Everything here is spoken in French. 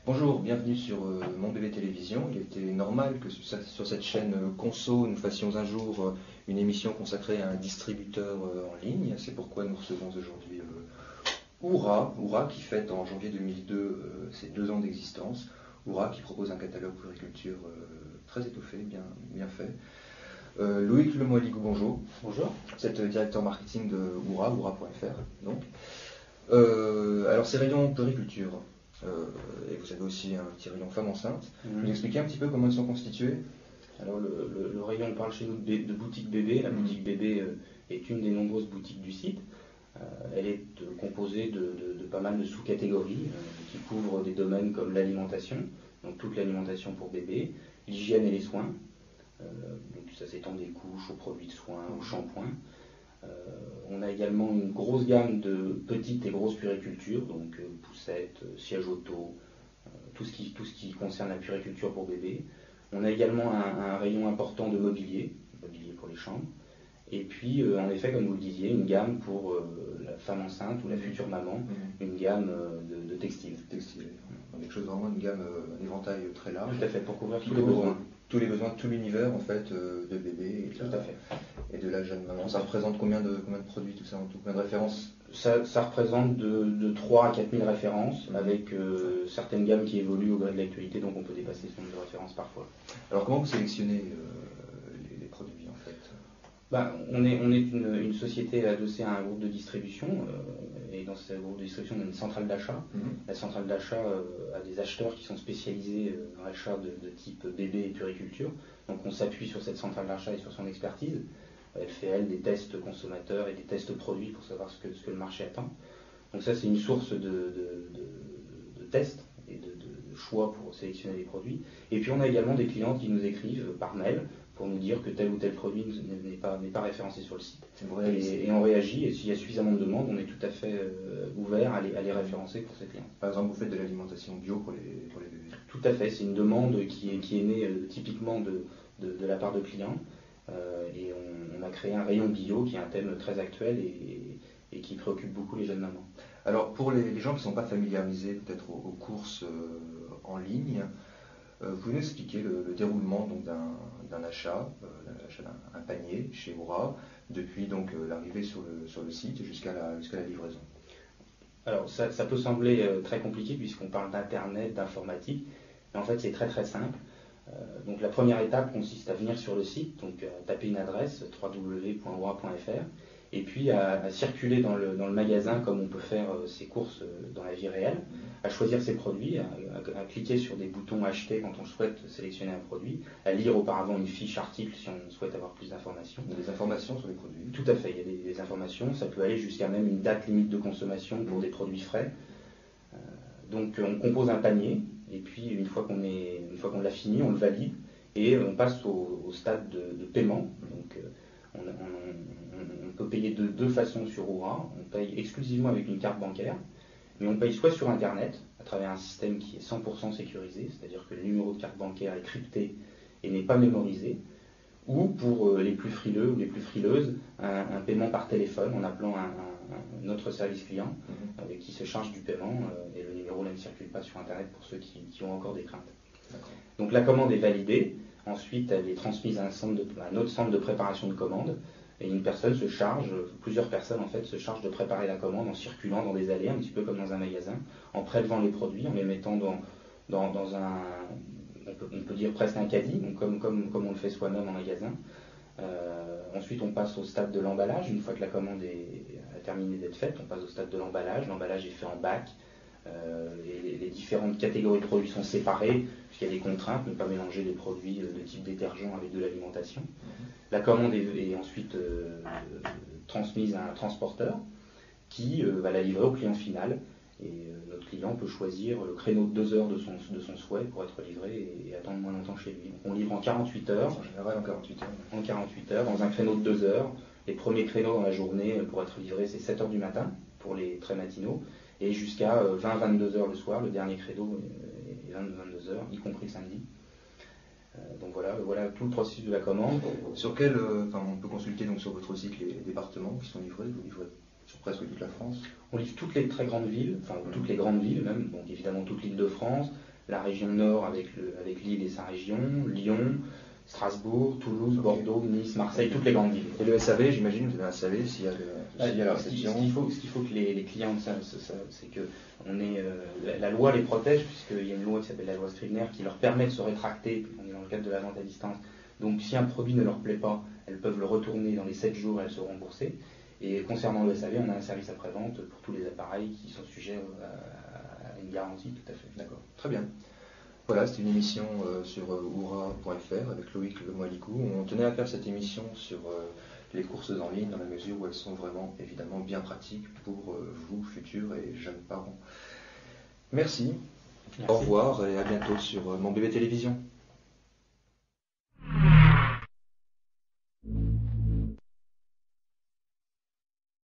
Bonjour, bienvenue sur Mon Bébé Télévision. Il était normal que sur cette chaîne Conso, nous fassions un jour une émission consacrée à un distributeur en ligne. C'est pourquoi nous recevons aujourd'hui Oura qui fête en janvier 2002 ses 2 ans d'existence. Oura qui propose un catalogue puriculture très étoffé, bien fait. Loïc Lemoyligou, bonjour. Bonjour. Vous êtes directeur marketing de Oura.fr. Donc. Alors c'est rayon puriculture. Et vous avez aussi un petit rayon femmes enceintes. Vous nous expliquez un petit peu comment ils sont constitués? Alors le rayon, on parle chez nous de boutique bébé. La boutique bébé est une des nombreuses boutiques du site. Elle est composée de pas mal de sous-catégories qui couvrent des domaines comme l'alimentation, donc toute l'alimentation pour bébé, l'hygiène et les soins, donc ça s'étend des couches aux produits de soins, aux shampoings. On a également une grosse gamme de petites et grosses puricultures, donc poussettes, sièges auto, tout ce qui concerne la puriculture pour bébé. On a également un rayon important de mobilier pour les chambres. Et puis, en effet, comme vous le disiez, une gamme pour la femme enceinte ou la future maman, une gamme de textiles. Quelque chose vraiment, une gamme, un éventail très large. Tout à fait, pour couvrir tous les besoins. Tous les besoins, tout l'univers en fait de bébé et de la jeune maman. Ça représente combien de produits, tout ça en tout, combien de références? Ça représente de 3 à 4 000 références, avec certaines gammes qui évoluent au gré de l'actualité, donc on peut dépasser ce nombre de références parfois. Alors comment vous sélectionnez les produits en fait? On est une société adossée à un groupe de distribution, et dans ce groupe de distribution, on a une centrale d'achat. La centrale d'achat a des acheteurs qui sont spécialisés dans l'achat de type bébé et puriculture. Donc on s'appuie sur cette centrale d'achat et sur son expertise. Elle fait, des tests consommateurs et des tests produits pour savoir ce que le marché attend. Donc ça, c'est une source de tests et de choix pour sélectionner les produits. Et puis on a également des clients qui nous écrivent par mail pour nous dire que tel ou tel produit n'est pas référencé sur le site. Et on réagit, et s'il y a suffisamment de demandes, on est tout à fait ouvert à les référencer pour ces clients. Par exemple, vous faites de l'alimentation bio pour les bébés? Tout à fait, c'est une demande qui est née typiquement de la part de clients. Et on a créé un rayon bio qui est un thème très actuel et qui préoccupe beaucoup les jeunes mamans. Alors pour les gens qui ne sont pas familiarisés peut-être aux courses en ligne, vous pouvez nous expliquer le déroulement d'un achat, d'un panier chez Oura, depuis donc l'arrivée sur le site jusqu'à la livraison? Alors ça peut sembler très compliqué puisqu'on parle d'internet, d'informatique, mais en fait c'est très très simple. Donc la première étape consiste à venir sur le site, donc à taper une adresse www.oura.fr, et puis à circuler dans le magasin comme on peut faire ses courses dans la vie réelle, à choisir ses produits, à cliquer sur des boutons acheter quand on souhaite sélectionner un produit, à lire auparavant une fiche article si on souhaite avoir plus d'informations. Il y a des informations sur les produits? Tout à fait, il y a des informations, ça peut aller jusqu'à même une date limite de consommation pour des produits frais. Donc on compose un panier, et puis une fois qu'on l'a fini, on le valide, et on passe au stade de paiement. Donc on peut payer de 2 façons sur Oura. On paye exclusivement avec une carte bancaire, mais on paye soit sur Internet, à travers un système qui est 100% sécurisé, c'est-à-dire que le numéro de carte bancaire est crypté et n'est pas mémorisé, ou pour les plus frileux ou les plus frileuses, un paiement par téléphone en appelant notre service client qui se charge du paiement, et le numéro ne circule pas sur Internet pour ceux qui ont encore des craintes. Donc la commande est validée, ensuite elle est transmise à un autre centre de préparation de commande, et plusieurs personnes en fait se chargent de préparer la commande en circulant dans des allées, un petit peu comme dans un magasin, en prélevant les produits, en les mettant dans un, on peut dire presque un caddie, donc comme on le fait soi-même en magasin. Ensuite on passe au stade de l'emballage. Une fois que la commande a terminé d'être faite, on passe au stade de l'emballage. L'emballage est fait en bac. Les différentes catégories de produits sont séparées, puisqu'il y a des contraintes, ne pas mélanger les produits de type détergent avec de l'alimentation. La commande est ensuite transmise à un transporteur qui va la livrer au client final. Et notre client peut choisir le créneau de 2 heures de son souhait pour être livré et attendre moins longtemps chez lui. Donc on livre en 48 heures. En général en 48 heures. En 48 heures, dans un créneau de 2 heures. Les premiers créneaux dans la journée pour être livré, c'est 7 heures du matin pour les très matinaux. Et jusqu'à 20-22 heures le soir, le dernier créneau est 22 heures, y compris le samedi. Donc voilà tout le processus de la commande. Sur on peut consulter donc sur votre site les départements qui sont livrés, vous livrez sur presque toute la France? On livre toutes les très grandes villes, toutes les grandes villes même, donc évidemment toute l'Île-de-France, la région nord avec Lille et sa région, Lyon, Strasbourg, Toulouse, Bordeaux, Nice, Marseille, toutes les grandes villes. Et le SAV, j'imagine, vous avez un SAV s'il y a la réception. Ce qu'il faut que les clients savent, c'est que la loi les protège, puisqu'il y a une loi qui s'appelle la loi Scribner qui leur permet de se rétracter, on est dans le cadre de la vente à distance. Donc si un produit ne leur plaît pas, elles peuvent le retourner dans les 7 jours et elles seront remboursées. Et concernant le SAV, on a un service après-vente pour tous les appareils qui sont sujets à une garantie, tout à fait. D'accord, très bien. Voilà, c'était une émission sur oura.fr avec Loïc Lemoilicou. On tenait à faire cette émission sur les courses en ligne dans la mesure où elles sont vraiment évidemment bien pratiques pour vous, futurs et jeunes parents. Merci. Au revoir et à bientôt sur Mon Bébé Télévision.